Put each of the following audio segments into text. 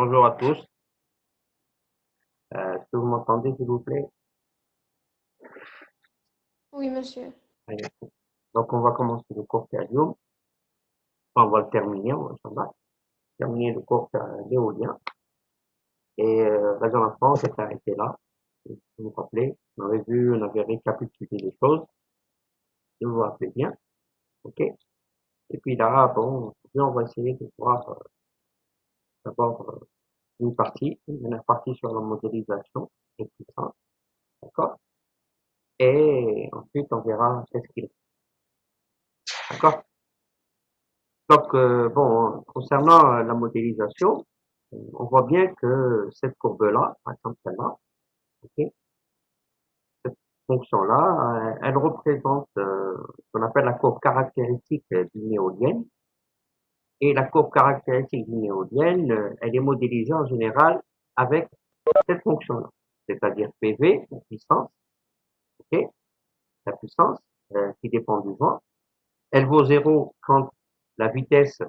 Bonjour à tous. Est-ce que vous m'entendez, s'il vous plaît? Oui, monsieur. Allez. Donc, on va commencer le cours Calium. Enfin, on va le terminer, on va terminer le cours l'éolien. Et la dernière fois, on s'est arrêté là. Si vous vous rappelez, on avait récapitulé les choses. Si vous vous rappelez bien, ok? Et puis là, bon, aujourd'hui, on va essayer de voir d'abord une première partie sur la modélisation et tout ça, d'accord? Et ensuite, on verra qu'est-ce qu'il est, d'accord? Donc, bon, concernant la modélisation, on voit bien que cette courbe-là, par exemple celle-là, ok, cette fonction-là, elle représente ce qu'on appelle la courbe caractéristique d'une éolienne. Et la courbe caractéristique d'une éolienne, elle est modélisée en général avec cette fonction-là, c'est-à-dire PV, la puissance, ok, la puissance qui dépend du vent. Elle vaut 0 quand la vitesse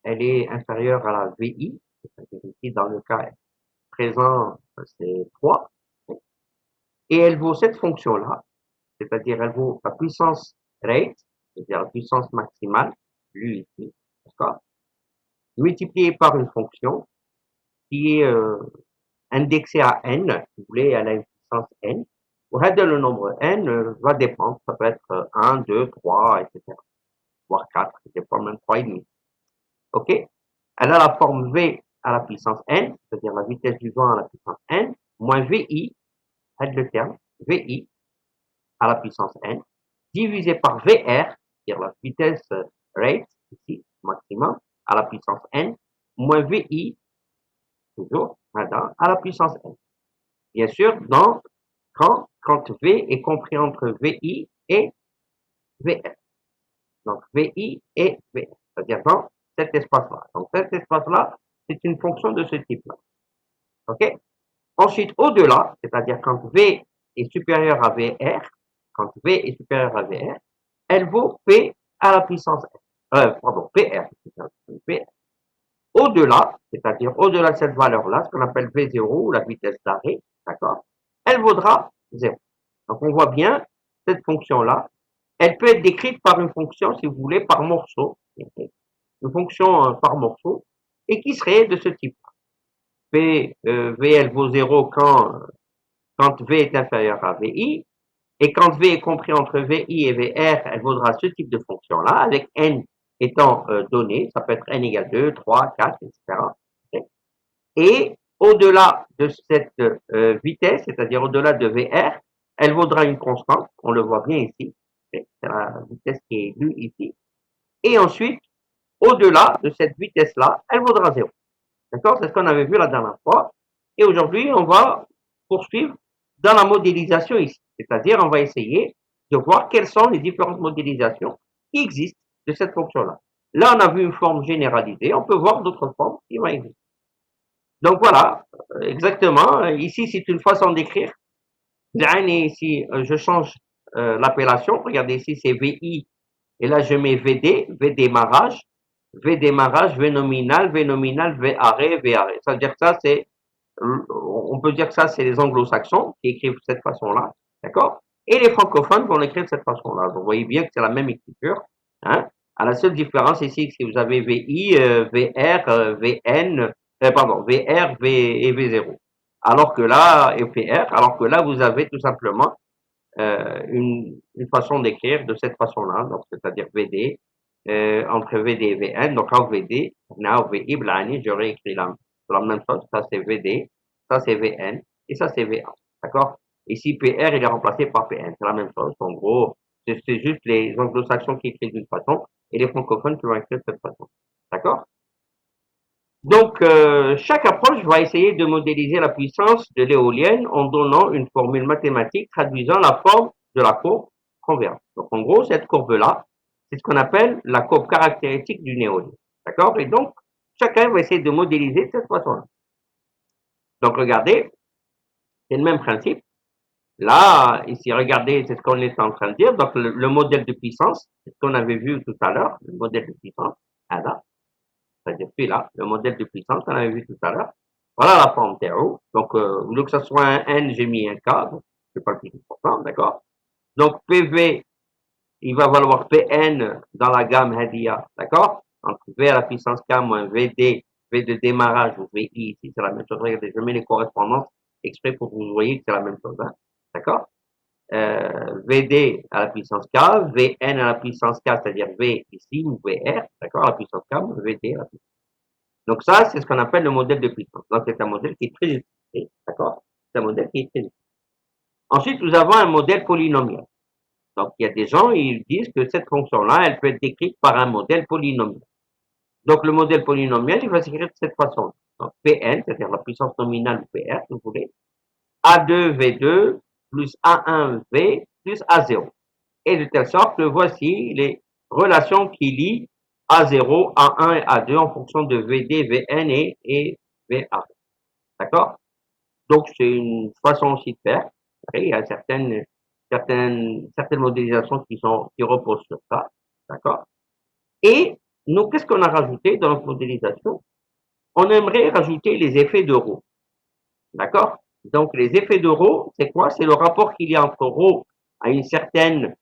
elle est inférieure à la VI, c'est-à-dire ici dans le cas présent, c'est 3, et elle vaut cette fonction-là, c'est-à-dire elle vaut la puissance rate, c'est-à-dire la puissance maximale, vue ici, d'accord, multipliée par une fonction qui est indexée à n, si vous voulez, elle a une puissance n. Le nombre n va dépendre, ça peut être 1, 2, 3, etc., voire 4, des fois même 3,5. OK? Elle a la forme V à la puissance n, c'est-à-dire la vitesse du vent à la puissance n, moins VI, aide le terme, VI à la puissance n, divisé par VR, c'est-à-dire la vitesse rate, ici, maximum, à la puissance n, moins VI, toujours, à la puissance n. Bien sûr, quand V est compris entre VI et VR. Donc, VI et VR, c'est-à-dire dans cet espace-là. Donc, cet espace-là, c'est une fonction de ce type-là. OK? Ensuite, au-delà, c'est-à-dire quand V est supérieur à VR, quand V est supérieur à VR, elle vaut P à la puissance pardon, PR. PR. Au-delà, c'est-à-dire au-delà de cette valeur-là, ce qu'on appelle V0 ou la vitesse d'arrêt, d'accord, elle vaudra 0. Donc on voit bien cette fonction-là. Elle peut être décrite par une fonction, si vous voulez, par morceau, une fonction par morceau, et qui serait de ce type. V, VL vaut 0 quand V est inférieur à VI, et quand V est compris entre VI et VR, elle vaudra ce type de fonction-là, avec N étant donné, ça peut être N égale 2, 3, 4, etc. Et au-delà de cette vitesse, c'est-à-dire au-delà de VR, elle vaudra une constante, on le voit bien ici, c'est la vitesse qui est lue ici, et ensuite, au-delà de cette vitesse-là, elle vaudra 0. D'accord? C'est ce qu'on avait vu la dernière fois. Et aujourd'hui, on va poursuivre dans la modélisation ici. C'est-à-dire, on va essayer de voir quelles sont les différentes modélisations qui existent de cette fonction-là. Là, on a vu une forme généralisée. On peut voir d'autres formes qui vont exister. Donc voilà, exactement. Ici, c'est une façon d'écrire. Ici, je change l'appellation. Regardez ici, c'est VI. Et là, je mets VD, V démarrage. V démarrage, V nominal, V nominal, V arrêt, V arrêt. Ça veut dire que ça, c'est, on peut dire que ça, c'est les anglo-saxons qui écrivent de cette façon-là. D'accord? Et les francophones vont l'écrire de cette façon-là. Donc, vous voyez bien que c'est la même écriture. Hein? À la seule différence ici, c'est que vous avez VI, VR, VN, pardon, VR, V et V0. Alors que là, et PR, alors que là, vous avez tout simplement une façon d'écrire de cette façon-là, donc c'est-à-dire VD, entre VD et VN, donc en VD, now VI, blani, j'aurais écrit la même chose, ça c'est VD, ça c'est VN, et ça c'est VA, d'accord? Ici, PR, il est remplacé par PN, c'est la même chose, en gros, c'est juste les anglo-saxons qui écrivent d'une façon, et les francophones qui vont écrire de cette façon, d'accord? Donc, chaque approche va essayer de modéliser la puissance de l'éolienne en donnant une formule mathématique traduisant la forme de la courbe converge. Donc, en gros, cette courbe-là, c'est ce qu'on appelle la courbe caractéristique d'une éolienne. D'accord? Et donc, chacun va essayer de modéliser de cette façon-là. Donc, regardez, c'est le même principe. Là, ici, regardez, c'est ce qu'on est en train de dire. Donc, le modèle de puissance, c'est ce qu'on avait vu tout à l'heure, le modèle de puissance, là, c'est-à-dire celui-là, le modèle de puissance qu'on avait vu tout à l'heure. Voilà la forme terreau. Donc, au lieu que ce soit un N, j'ai mis un K, donc c'est pas le plus important, d'accord? Donc, PV, il va valoir Pn dans la gamme Hadia, d'accord? Donc, V à la puissance K moins VD, V de démarrage ou VI, ici, c'est la même chose. Regardez, je mets les correspondances exprès pour que vous voyez que c'est la même chose, hein? D'accord? VD à la puissance K, Vn à la puissance K, c'est-à-dire V ici, ou VR, d'accord, à la puissance K, ou VD à la puissance. Donc ça, c'est ce qu'on appelle le modèle de puissance. Donc c'est un modèle qui est très utilisé, d'accord? C'est un modèle qui est très utilisé. Ensuite, nous avons un modèle polynomial. Donc il y a des gens, ils disent que cette fonction-là, elle peut être décrite par un modèle polynomial. Donc le modèle polynomial, il va s'écrire de cette façon. Donc Pn, c'est-à-dire la puissance nominale ou PR, si vous voulez, A2V2 plus A1V plus A0. Et de telle sorte que voici les relations qui lient A0, A1 et A2 en fonction de VD, Vn et VA. D'accord? Donc, c'est une façon aussi de faire. Après, il y a certaines modélisations qui reposent sur ça. D'accord? Et nous, qu'est-ce qu'on a rajouté dans notre modélisation? On aimerait rajouter les effets de ρ. D'accord? Donc, les effets de ρ, c'est quoi? C'est le rapport qu'il y a entre ρ à une certaine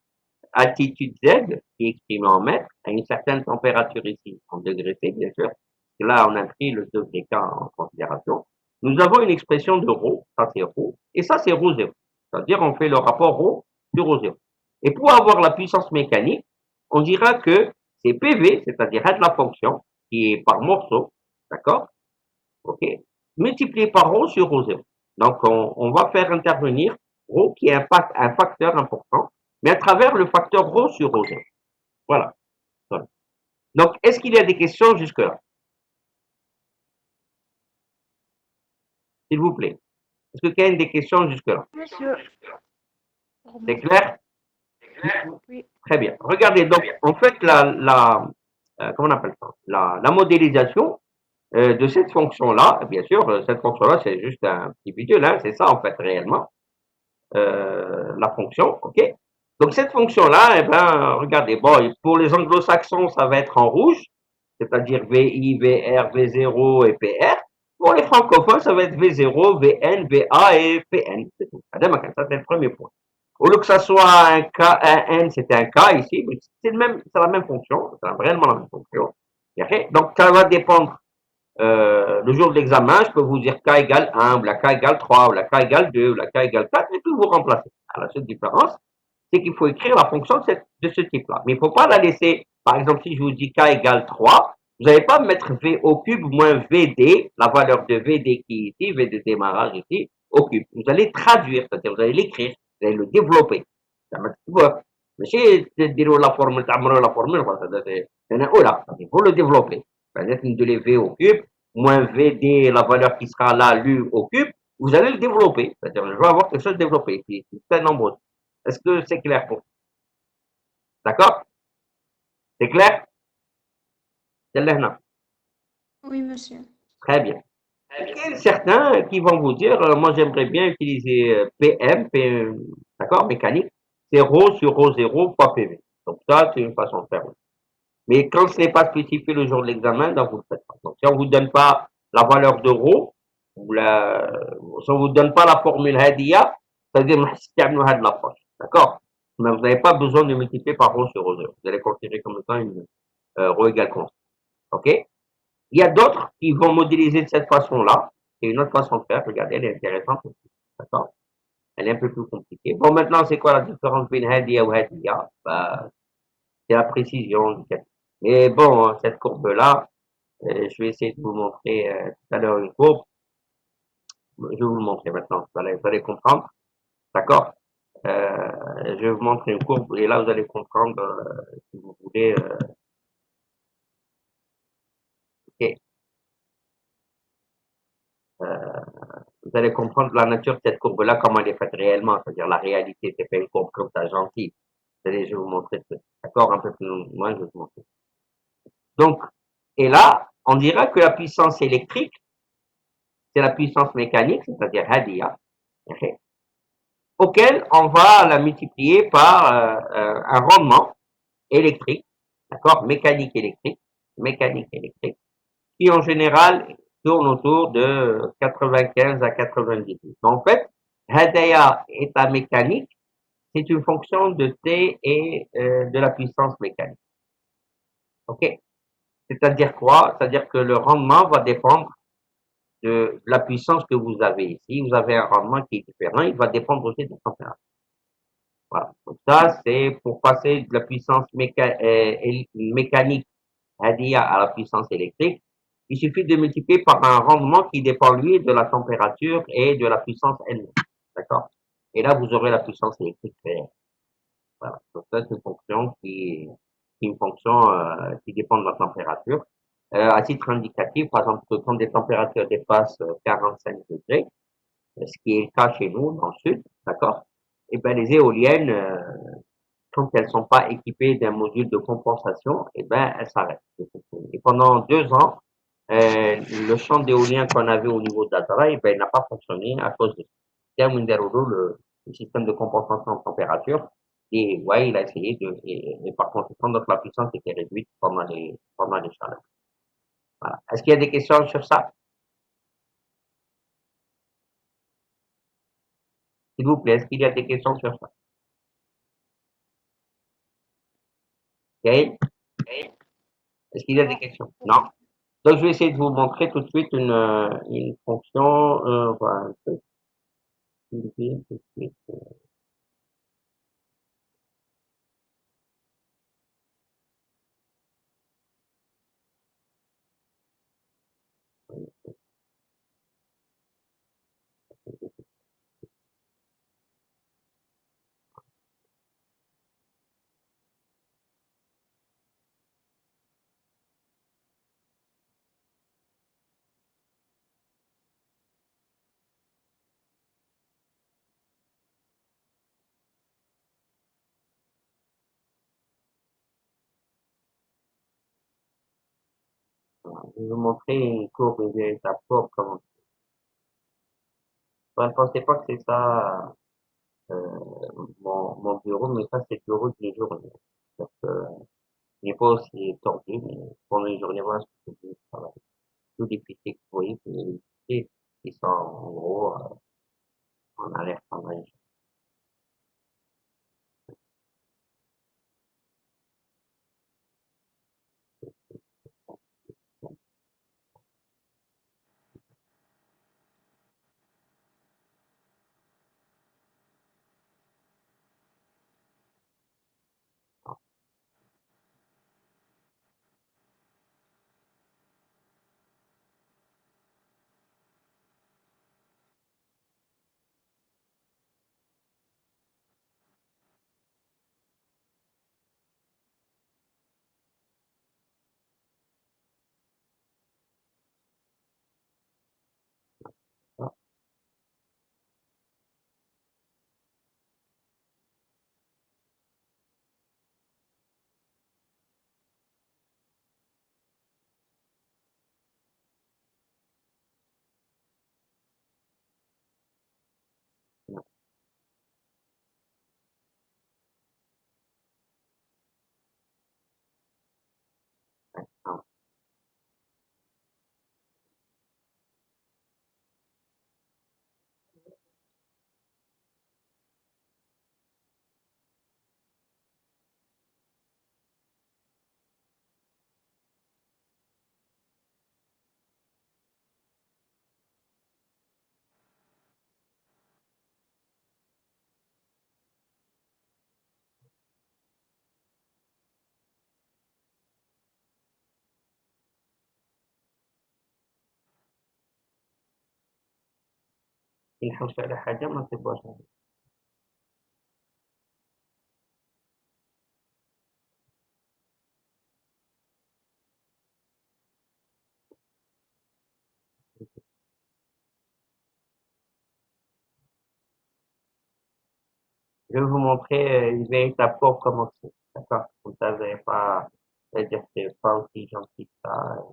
altitude Z, qui est exprimée en mètres, à une certaine température ici, en degrés C, bien sûr. Là, on a pris le degré K en considération. Nous avons une expression de ρ, ça c'est ρ, et ça c'est ρ0. C'est-à-dire, on fait le rapport ρ sur ρ0. Et pour avoir la puissance mécanique, on dira que c'est PV, c'est-à-dire la fonction, qui est par morceau, d'accord? OK? Multiplié par ρ sur ρ0. Donc, on va faire intervenir ρ qui est un facteur important, mais à travers le facteur ρ sur ρ0. Voilà. Voilà. Donc, est-ce qu'il y a des questions jusque-là? S'il vous plaît. Est-ce qu'il y a des questions jusque-là? Monsieur, C'est clair? oui, Très bien. Regardez, donc, en fait, comment on appelle ça? La modélisation de cette fonction-là, bien sûr, cette fonction-là, c'est juste un petit bidule, hein, c'est ça, en fait, réellement, la fonction, OK? Donc, cette fonction-là, eh ben, regardez, bon, pour les anglo-saxons, ça va être en rouge, c'est-à-dire VI, VR, V0 et PR. Pour les francophones, ça va être V0, VN, VA et PN. C'est tout. Ça, c'est le premier point. Au lieu que ça soit un K, un N, c'est un K ici, c'est la même fonction, c'est réellement la même fonction. Okay? Donc, ça va dépendre, le jour de l'examen, je peux vous dire K égale 1, ou la K égale 3, ou la K égale 2, ou la K égale 4, et puis vous remplacez. Alors, la seule différence, c'est qu'il faut écrire la fonction de ce type-là. Mais il ne faut pas la laisser, par exemple, si je vous dis K égale 3, vous n'allez pas mettre V au cube moins VD, la valeur de VD qui est ici, V de démarrage ici, au cube. Vous allez traduire, c'est-à-dire vous allez l'écrire, vous allez le développer. Mais si vous la formule, c'est un O là, il faut le développer. C'est-à-dire de les V au cube, moins VD, la valeur qui sera là, l'U au cube, vous allez le développer. C'est-à-dire, je vais avoir quelque chose développé. C'est un nombre. Est-ce que c'est clair pour vous? D'accord? C'est clair? oui, monsieur. Très bien. Il y a certains qui vont vous dire, moi j'aimerais bien utiliser d'accord, mécanique, c'est ρ sur ρ0 fois PV. Donc ça, c'est une façon de faire. Mais quand ce n'est pas spécifié le jour de l'examen, donc vous ne le faites pas. Donc si on ne vous donne pas la valeur de ρ, si on ne vous donne pas la formule Hadia, ça veut dire que de l'approche. D'accord? Mais vous n'avez pas besoin de multiplier par ρ sur ρ0. Vous allez considérer comme étant une ρ égale constant. OK? Il y a d'autres qui vont modéliser de cette façon-là. C'est une autre façon de faire. Regardez, elle est intéressante aussi. D'accord? Elle est un peu plus compliquée. Bon, maintenant, c'est quoi la différence entre Hadia ou Hadia? Bah, c'est la précision du calcul. Mais bon, cette courbe-là, je vais essayer de vous montrer tout à l'heure une courbe. Je vais vous le montrer maintenant. Vous allez comprendre. D'accord? Je vais vous montrer une courbe et là, vous allez comprendre, si vous voulez. Ok. Vous allez comprendre la nature de cette courbe-là, comment elle est faite réellement, c'est-à-dire la réalité, c'est pas une courbe comme ça gentille. Allez, je vais vous montrer ça. D'accord? Un peu plus loin, je vais vous montrer. Donc, et là, on dira que la puissance électrique, c'est la puissance mécanique, c'est-à-dire Hadia, okay, auquel on va la multiplier par un rendement électrique, d'accord? Mécanique électrique, qui en général tourne autour de 95 à 98. En fait, Hadaya état mécanique, c'est une fonction de T et de la puissance mécanique. OK? C'est-à-dire quoi? C'est-à-dire que le rendement va dépendre de la puissance que vous avez ici. Vous avez un rendement qui est différent, il va dépendre aussi de la température. Voilà. Donc ça, c'est pour passer de la puissance mécanique à la puissance électrique. Il suffit de multiplier par un rendement qui dépend, lui, de la température et de la puissance elle-même. D'accord? Et là, vous aurez la puissance électrique réelle. Voilà. Donc ça, c'est une fonction qui est une fonction qui dépend de la température. À titre indicatif, par exemple, quand des températures dépassent 45 degrés, ce qui est le cas chez nous dans le sud, d'accord? Et ben les éoliennes, quand elles sont pas équipées d'un module de compensation, et ben elles s'arrêtent de fonctionner. Et pendant 2 ans, le champ d'éolien qu'on avait au niveau d'Azara, et ben il n'a pas fonctionné à cause de ça. Le système de compensation de température, et ouais, il a essayé et par conséquent, donc la puissance était réduite pendant les chaleurs. Voilà. Est-ce qu'il y a des questions sur ça? S'il vous plaît, est-ce qu'il y a des questions sur ça? Ok? Est-ce qu'il y a des Non. questions? Non? Donc, je vais essayer de vous montrer tout de suite une fonction, voilà, un truc, tout de suite. Voilà. Je vais vous montrer une courbe, une véritable courbe, comment. Je ne pensais pas que c'est ça, mon bureau, mais ça, c'est le bureau d'une journée. Donc, il n'est pas aussi tordu, mais pendant une journée, voilà ce que je dis, travail. Tous les fichiers que vous voyez, c'est les fichiers qui sont en gros, en alerte en live. الحوش على حاجة ما تبغاش. Je vais vous montrer une véritable courbe comment c'est. D'accord? Comme ça, vous n'avez pas, c'est-à-dire que c'est pas aussi gentil que ça.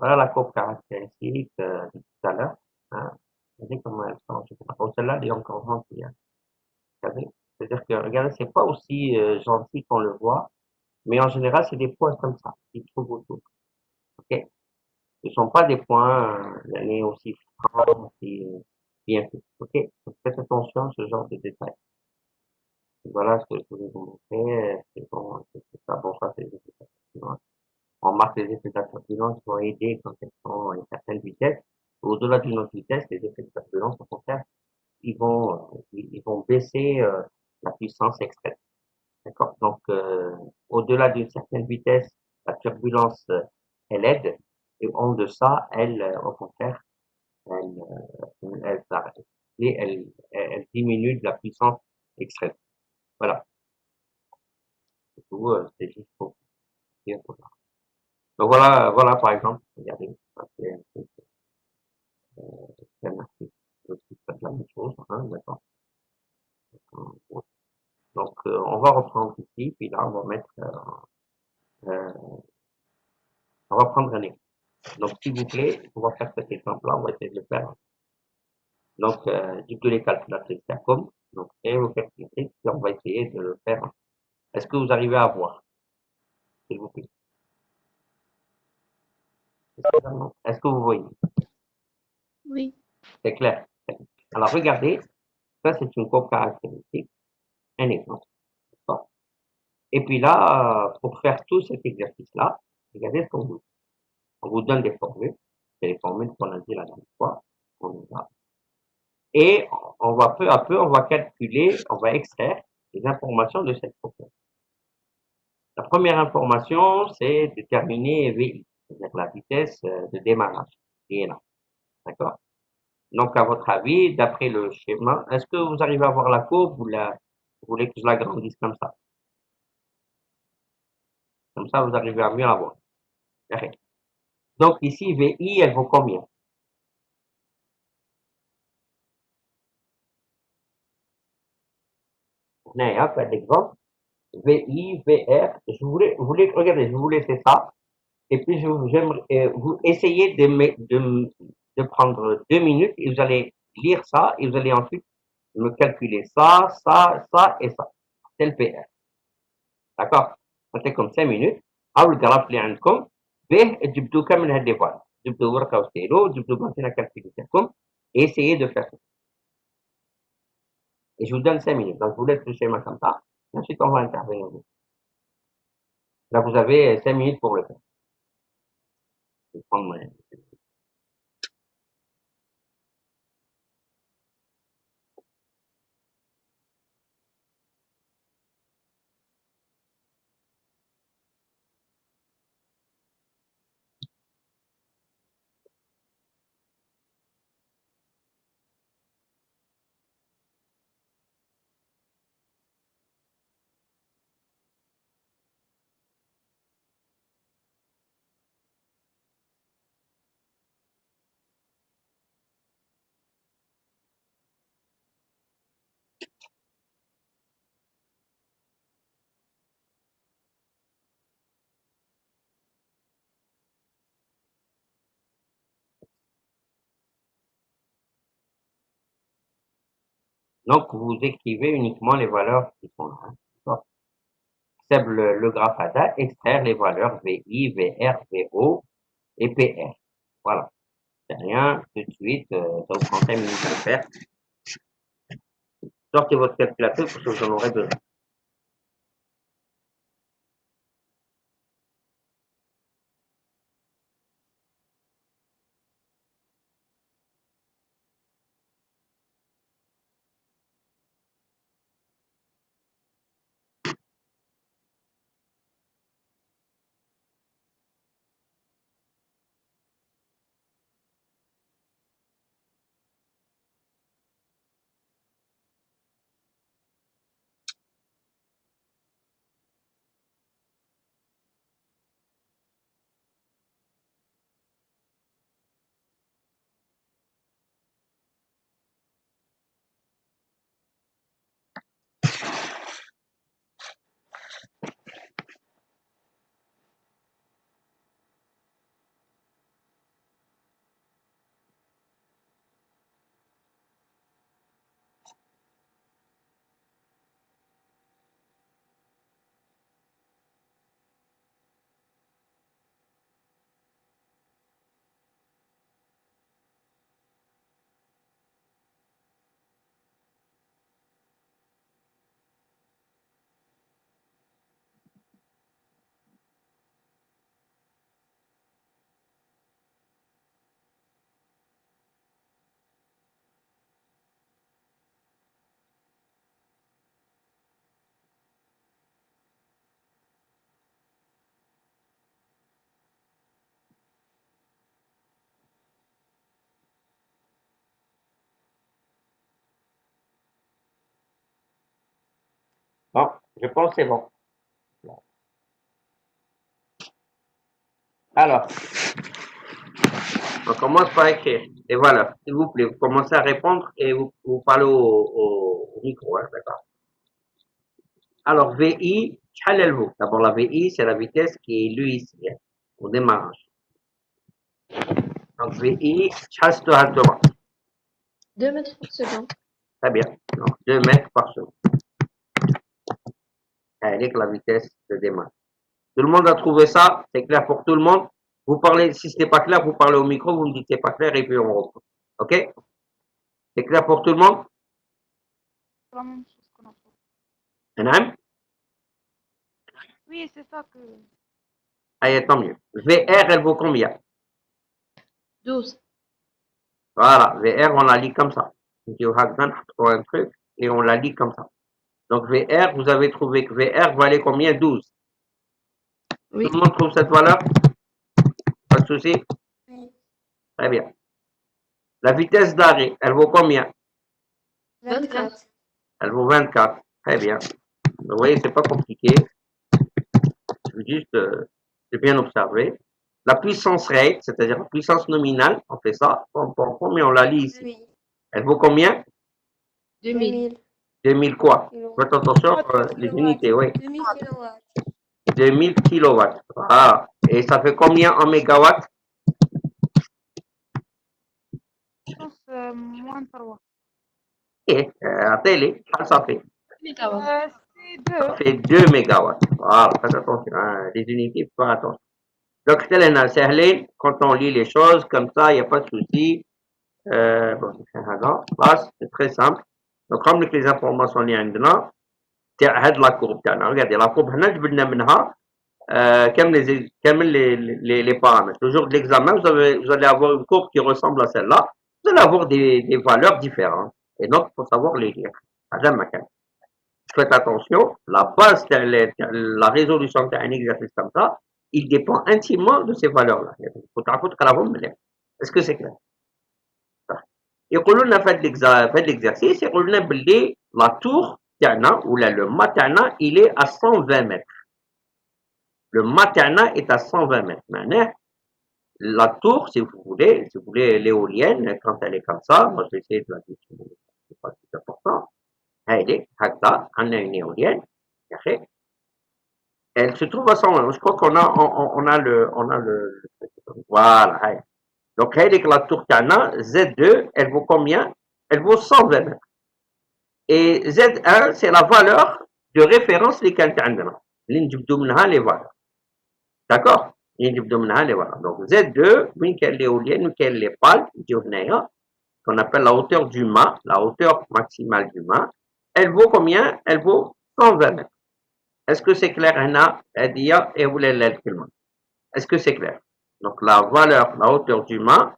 Voilà la courbe caractéristique de tout à l'heure. Hein. Regardez comment elle change. Bon, celle-là, elle est encore gentille. Hein. Regardez. C'est-à-dire que, regardez, c'est pas aussi gentil qu'on le voit, mais en général, c'est des points comme ça qui trouvent autour. Ok? Ce ne sont pas des points aussi francs, aussi bien faits. Ok? Donc, faites attention à ce genre de détails. Voilà ce que je voulais vous montrer. C'est bon, c'est ça. Bon, ça, c'est les effets de turbulence. On marque les effets de la turbulence pour aider quand elles sont à une certaine vitesse. Au-delà d'une autre vitesse, les effets de turbulence, au contraire, ils vont baisser la puissance extrême. D'accord? Donc, au-delà d'une certaine vitesse, la turbulence, elle aide, et en deçà, elle, au contraire, elle, elle s'arrête. Et elle diminue de la puissance extrême. Voilà. Du coup, c'est juste pour dire voilà. Donc voilà, par exemple, regardez, ça, c'est un truc, un article qui fait la même chose, hein, d'accord. Donc, on va reprendre ici, puis là, on va mettre, on va prendre un exemple. Donc, s'il vous plaît, on va faire cet exemple-là, on va essayer de le faire. Donc, du coup, les calculatrices comme, donc, et vos calculatrices, puis on va essayer de le faire. Est-ce que vous arrivez à voir, s'il vous plaît? Est-ce que vous voyez? Oui. C'est clair. Alors, regardez, ça, c'est une courbe caractéristique, un exemple. Bon. Et puis là, pour faire tout cet exercice-là, regardez ce qu'on vous dit. On vous donne des formules, c'est les formules qu'on a dit la dernière fois, on y va. Et on va peu à peu, on va calculer, on va extraire les informations de cette courbe. La première information, c'est déterminer VI, c'est-à-dire la vitesse de démarrage, qui est là. D'accord? Donc, à votre avis, d'après le schéma, est-ce que vous arrivez à voir la courbe ou vous voulez que je l'agrandisse comme ça? Comme ça, vous arrivez à mieux la voir. Arrête. Donc, ici, VI, elle vaut combien? On a un exemple. VI, VR. Vous voulez, regardez, je vais vous laisser ça. Et puis, j'aimerais, vous essayez de prendre 2 minutes et vous allez lire ça et vous allez ensuite me calculer ça et ça. C'est le PR. D'accord? Ça fait comme 5 minutes. أول جربت اللي عندكم به تجبدوا كم من هالديفايس تجبدوا ورقة وستيلو تجبدوا ماكينة كالكوليتركم et essayez de faire ça. Et je vous donne 5 minutes. Donc, je vous laisse le schéma comme ça. Et ensuite, on va intervenir. Là, vous avez 5 minutes pour le faire. Je vais prendre Donc, vous écrivez uniquement les valeurs qui sont là. Hein. C'est le graphe à date, extraire les valeurs VI, VR, VO et PR. Voilà. C'est rien, tout de suite, ça vous prend 5 minutes à le faire. Sortez votre calculateur parce que vous en aurez besoin. Bon, je pense que c'est bon. Alors, on commence par écrire. Et voilà, s'il vous plaît, vous commencez à répondre et vous parlez au micro, hein, d'accord? Alors, VI, شحال. D'abord, la VI, c'est la vitesse qui est lui ici, hein, au démarrage. Donc, VI, شحال ستوها نتوما؟ 2 mètres par seconde. Très bien. Donc, 2 mètres par seconde. Avec la vitesse de démarrage. Tout le monde a trouvé ça? C'est clair pour tout le monde? Vous parlez, si ce n'est pas clair, vous parlez au micro, vous me dites c'est pas clair et puis on reprend. OK? C'est clair pour tout le monde? La même chose qu'on a fait. نعم؟ Oui, c'est ça que. Allez, tant mieux. VR, elle vaut combien? 12. Voilà, VR, on la lit comme ça. On un truc et on la lit comme ça. Donc VR, vous avez trouvé que VR valait combien? 12. Oui. Tout le monde trouve cette valeur? Pas de souci? Oui. Très bien. La vitesse d'arrêt, elle vaut combien? 24. Elle vaut 24. Très bien. Vous voyez, c'est pas compliqué. Je veux juste de bien observer. La puissance rate, c'est-à-dire la puissance nominale, on fait ça, mais on la lit ici. Oui. Elle vaut combien? 2000. 2000 quoi? Faites attention, les Kilowatts. unités, oui. 2000 kilowatts. 2000 kilowatts. Voilà. Et ça fait combien en mégawatts? Je pense moins de 3. Et la télé, ça fait? Mégawatt. C'est Ça 2. fait 2 mégawatts. Voilà, faites attention. Hein. Les unités, faites attention. Donc, Telena, c'est quand on lit les choses comme ça, il n'y a pas de souci. Bon, c'est très simple. Donc, comme les informations اللي عندنا تاع هاد لا كورب تاعنا regardez la courbe هنا جبنا منها كامل les paramètres. Le jour de l'examen, vous allez avoir une courbe qui ressemble à celle-là. Vous allez avoir des valeurs différentes. Et donc, il faut savoir les lire. Faites attention, la base, la résolution d'un exercice comme ça, il dépend intimement de ces valeurs-là. Il faut تعرفوا. Est-ce que c'est clair? يقولوا لنا في l'exercice يقولوا لنا باللي la tour تاعنا ولا le mât تاعنا il est à 120 mètres. Le mât تاعنا est à 120 mètres. معناه la tour, si vous voulez l'éolienne, quand elle est comme ça, moi je vais essayer de la dessiner, c'est pas plus important. Elle est هكذا, on a une éolienne, elle se trouve à 120. Je crois qu'on a le voilà. Donc, la tour Tana, Z2, elle vaut combien? Elle vaut 120 mètres. Et Z1, c'est la valeur de référence les les valeurs. D'accord? Les valeurs. Donc, Z2, l'éolienne, les pales, qu'on appelle la hauteur du mât, la hauteur maximale du mât, elle vaut combien? Elle vaut 120 mètres. Est-ce que c'est clair, Anna? Est-ce que c'est clair? Donc, la valeur, la hauteur du mât,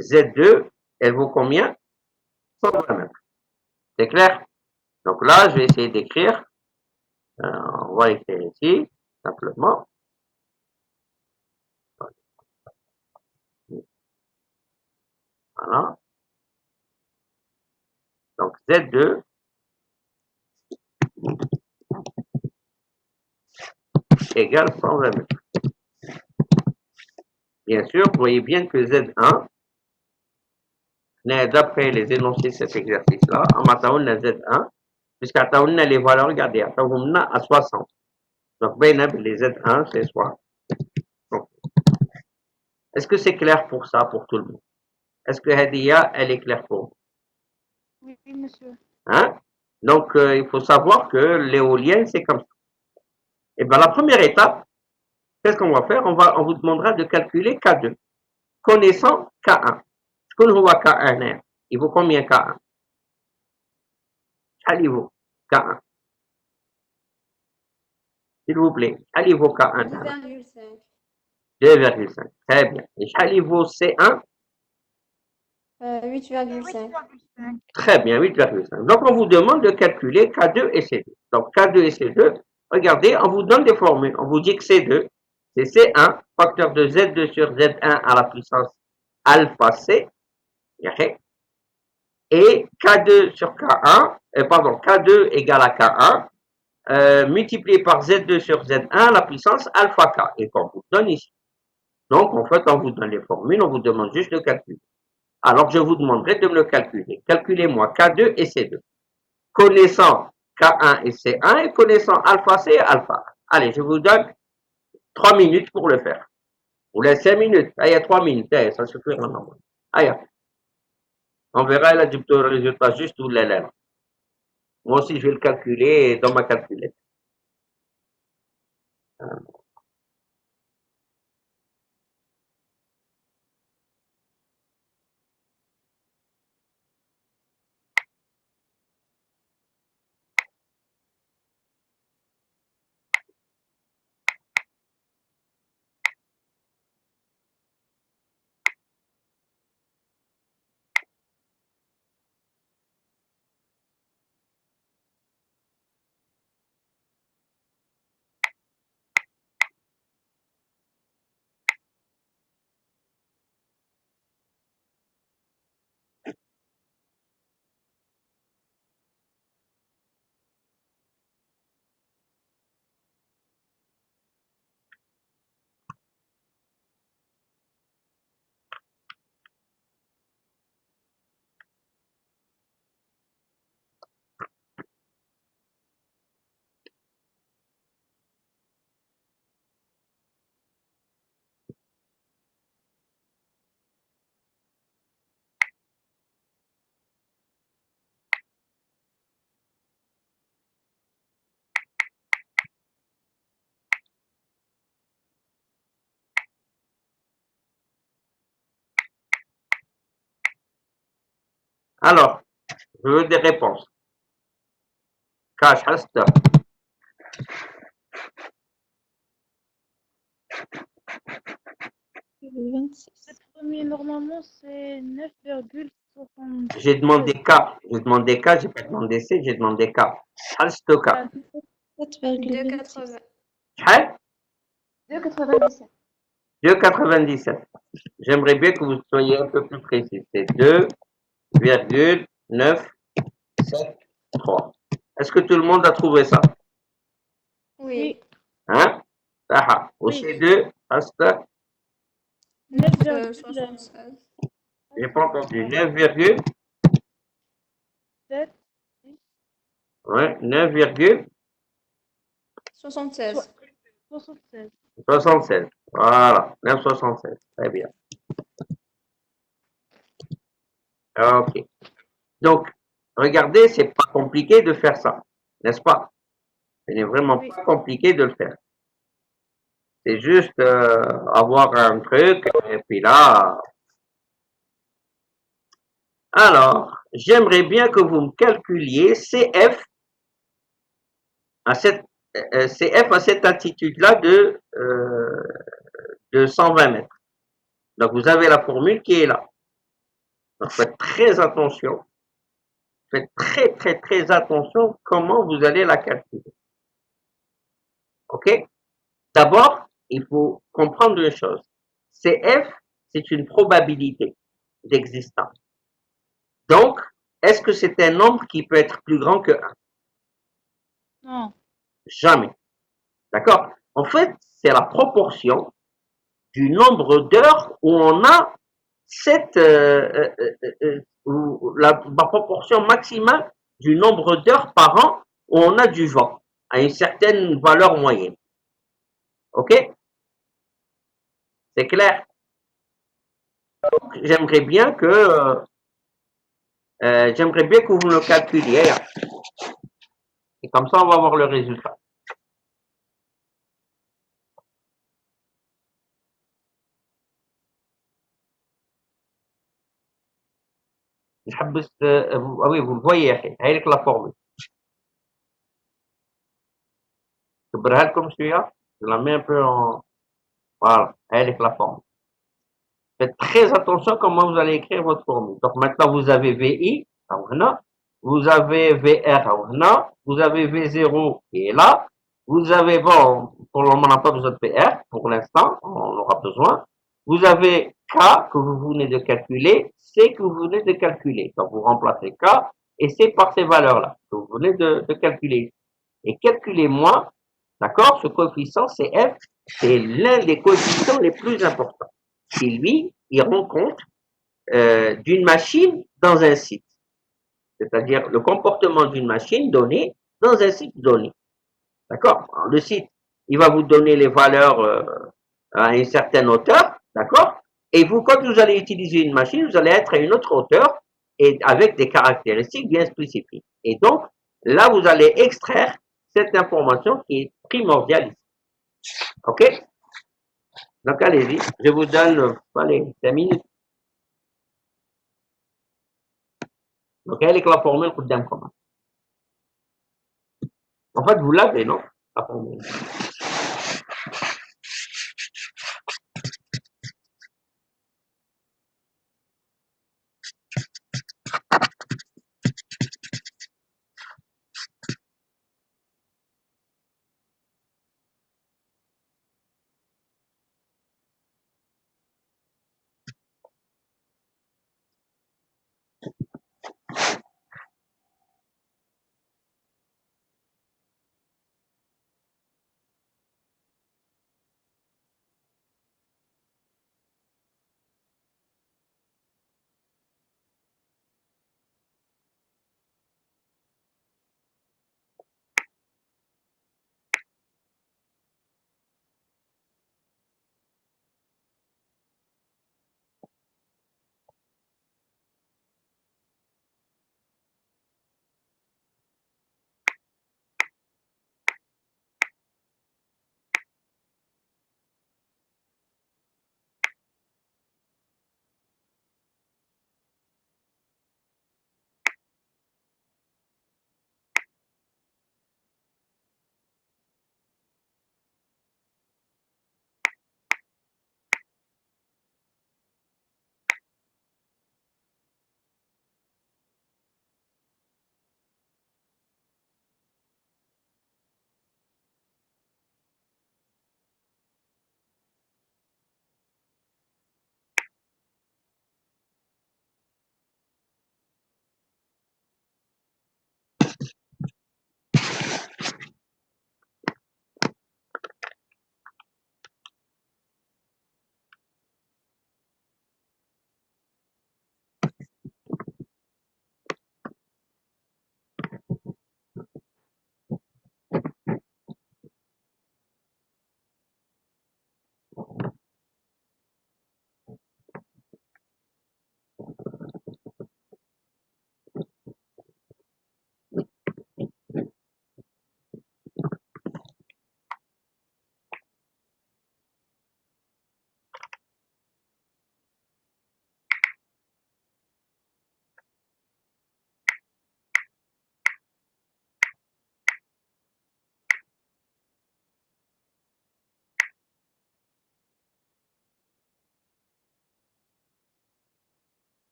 Z2, elle vaut combien? 120 mètres. C'est clair? Donc là, je vais essayer d'écrire. On va écrire ici, simplement. Voilà. Donc Z2 égale 120 mètres. Bien sûr, vous voyez bien que Z1, d'après les énoncés de cet exercice-là, en mataouna Z1, puisqu'à taouna les valeurs, regardez, à taouna à 60. Donc, les Z1, c'est 60. Est-ce que c'est clair pour ça, pour tout le monde? Est-ce que Hadia, elle est claire pour vous? Oui, monsieur. Hein? Donc, il faut savoir que l'éolienne, c'est comme ça. Et bien, la première étape, qu'est-ce qu'on va faire? On vous demandera de calculer K2, connaissant K1. Ce qu'on voit K1, il vaut combien K1? Allez, vaut K1. S'il vous plaît, allez, vaut K1. 2,5. 2,5. Très bien. Et allez, vaut C1? 8,5. Très bien, 8,5. Donc, on vous demande de calculer K2 et C2. Donc, K2 et C2, regardez, on vous donne des formules. On vous dit que C2, c'est C1, facteur de Z2 sur Z1 à la puissance alpha C. Et K2 sur K1, pardon, K2 égale à K1, multiplié par Z2 sur Z1 à la puissance alpha K, et qu'on vous donne ici. Donc, en fait, on vous donne les formules, on vous demande juste de calculer. Alors, je vous demanderai de me le calculer. Calculez-moi K2 et C2. Connaissant K1 et C1 et connaissant alpha C et alpha A. Allez, je vous donne 3 minutes pour le faire. Vous laissez 5 minutes. Ah, il y a 3 minutes. Ah, ça suffit maintenant. Ah, on verra le résultat juste ou l'élève. Moi aussi, je vais le calculer dans ma calculette. Alors, je veux des réponses. Cash, reste. 26. Le premier, normalement, c'est 9,60. J'ai demandé K. J'ai demandé K, j'ai pas demandé C, j'ai demandé K. Reste K. 4,26. 2,80. 2,97. 2,97. J'aimerais bien que vous soyez un peu plus précis. C'est 2,973. Est-ce que tout le monde a trouvé ça? Oui. Hein? Ah, au Oui. C2, reste. 9,76. J'ai pas entendu. 9, ouais, 9,76. 76. 76. Voilà, 9,76. Très bien. Ok. Donc, regardez, c'est pas compliqué de faire ça, n'est-ce pas? Ce n'est vraiment Oui. pas compliqué de le faire. C'est juste avoir un truc, et puis là. Alors, j'aimerais bien que vous me calculiez CF à cette, CF à cette altitude-là de 120 mètres. Donc, vous avez la formule qui est là. Donc, faites très attention. Faites très, très, très attention comment vous allez la calculer. OK? D'abord, il faut comprendre une chose. CF, c'est une probabilité d'existence. Donc, est-ce que c'est un nombre qui peut être plus grand que 1? Non. Jamais. D'accord? En fait, c'est la proportion du nombre d'heures où on a cette, la proportion maximale du nombre d'heures par an où on a du vent à une certaine valeur moyenne. OK? C'est clair? J'aimerais bien que vous le calculiez. Et comme ça, on va voir le résultat. Ah oui, vous le voyez, avec la formule. Comme celui-là, je la mets un peu en. Voilà, avec la formule. Faites très attention comment vous allez écrire votre formule. Donc maintenant, vous avez VI, vous avez VR, vous avez V0 qui est là, vous avez, bon, pour le moment, on n'a pas besoin de PR, pour l'instant, on aura besoin. Vous avez K que vous venez de calculer, C que vous venez de calculer. Donc vous remplacez K et C par ces valeurs-là que vous venez de calculer. et calculez-moi, d'accord, ce coefficient CF, c'est l'un des coefficients les plus importants. Et lui, il rend compte d'une machine dans un site, c'est-à-dire le comportement d'une machine donnée dans un site donné. D'accord? Le site, il va vous donner les valeurs à une certaine hauteur, d'accord? Et vous, quand vous allez utiliser une machine, vous allez être à une autre hauteur et avec des caractéristiques bien spécifiques. Et donc, là, vous allez extraire cette information qui est primordiale ici. OK? Donc, allez-y, je vous donne, allez, 5 minutes. Donc, elle est que la formule قدام comment? En fait, vous l'avez, non? La formule.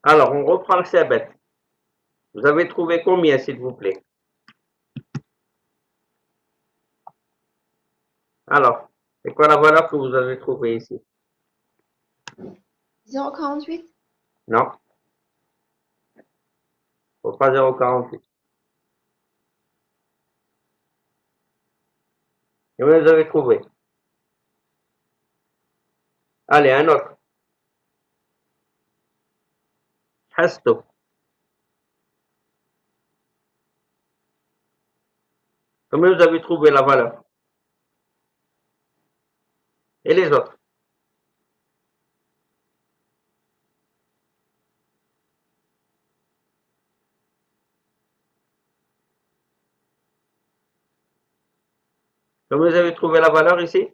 Alors, on reprend le sabbat. Vous avez trouvé combien, s'il vous plaît? Alors, c'est quoi la valeur que vous avez trouvée ici? 0,48. Non, faut pas 0,48. Combien vous avez trouvé? Allez, un autre. Hasto. Combien vous avez trouvé la valeur? Et les autres? Combien vous avez trouvé la valeur ici?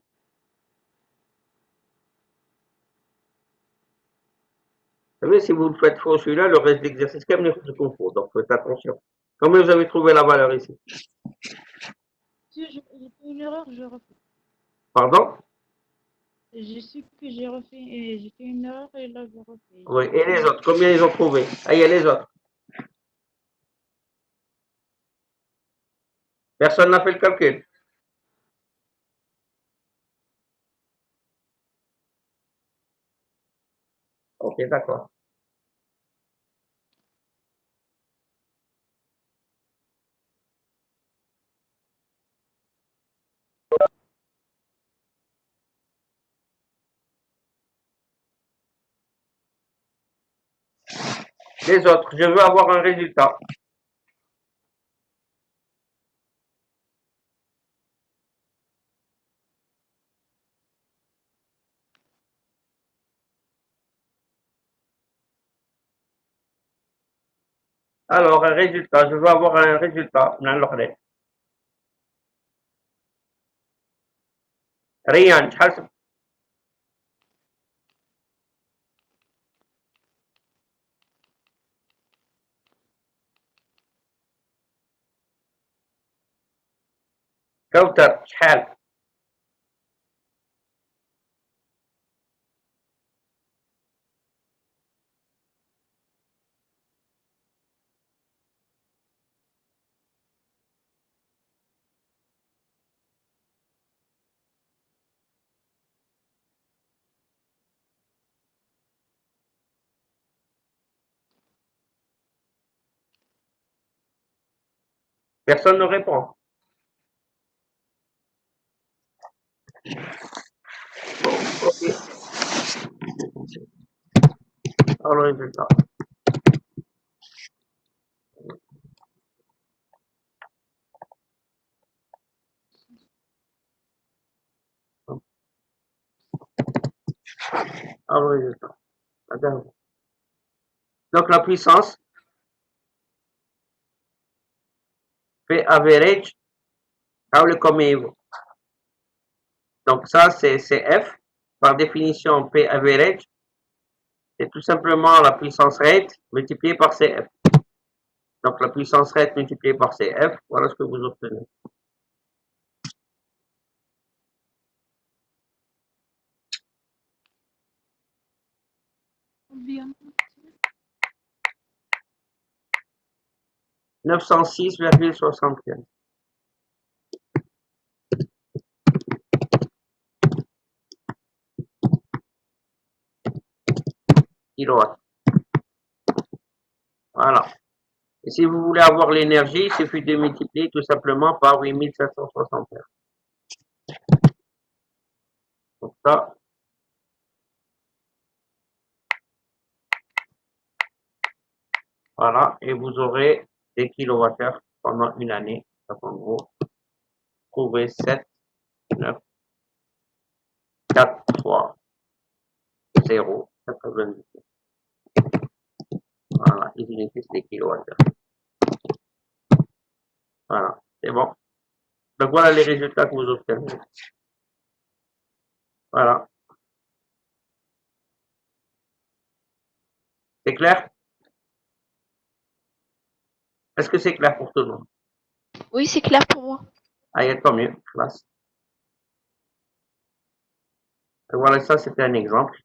Vous savez, si vous le faites faux celui-là, le reste de l'exercice, quand même, se confond. Donc, faites attention. Combien vous avez trouvé la valeur ici? J'ai fait une erreur, je refais. Pardon? Je sais que j'ai fait une erreur et là je refais. Oui. Et les autres? Combien ils ont trouvé? Ah, il y a les autres. Personne n'a fait le calcul. Ok, d'accord. Les autres, je veux avoir un résultat. Alors, un résultat, je veux avoir un résultat. Rien, شحال كوثر شحال؟ Personne ne répond. Ok. Alors, le résultat. Alors, le résultat. Attends. Donc, la puissance fait average, le combien. Donc, ça, c'est F. Par définition, P average, c'est tout simplement la puissance rate multipliée par CF. Donc, la puissance rate multipliée par CF, voilà ce que vous obtenez. Combien? 906,75. Kilowatts. Voilà. Et si vous voulez avoir l'énergie, il suffit de multiplier tout simplement par 8761. Donc ça, voilà, et vous aurez des kilowattheures pendant une année. Donc en gros, trouvez 7, 9, 4 fois 0, 90. Voilà, ils unifient des kilowattheures. Voilà, c'est bon. Donc voilà les résultats que vous obtenez. Voilà. C'est clair? Est-ce que c'est clair pour tout le monde? Oui, c'est clair pour moi. Ah, il y a tant mieux, classe. Et voilà, ça c'était un exemple.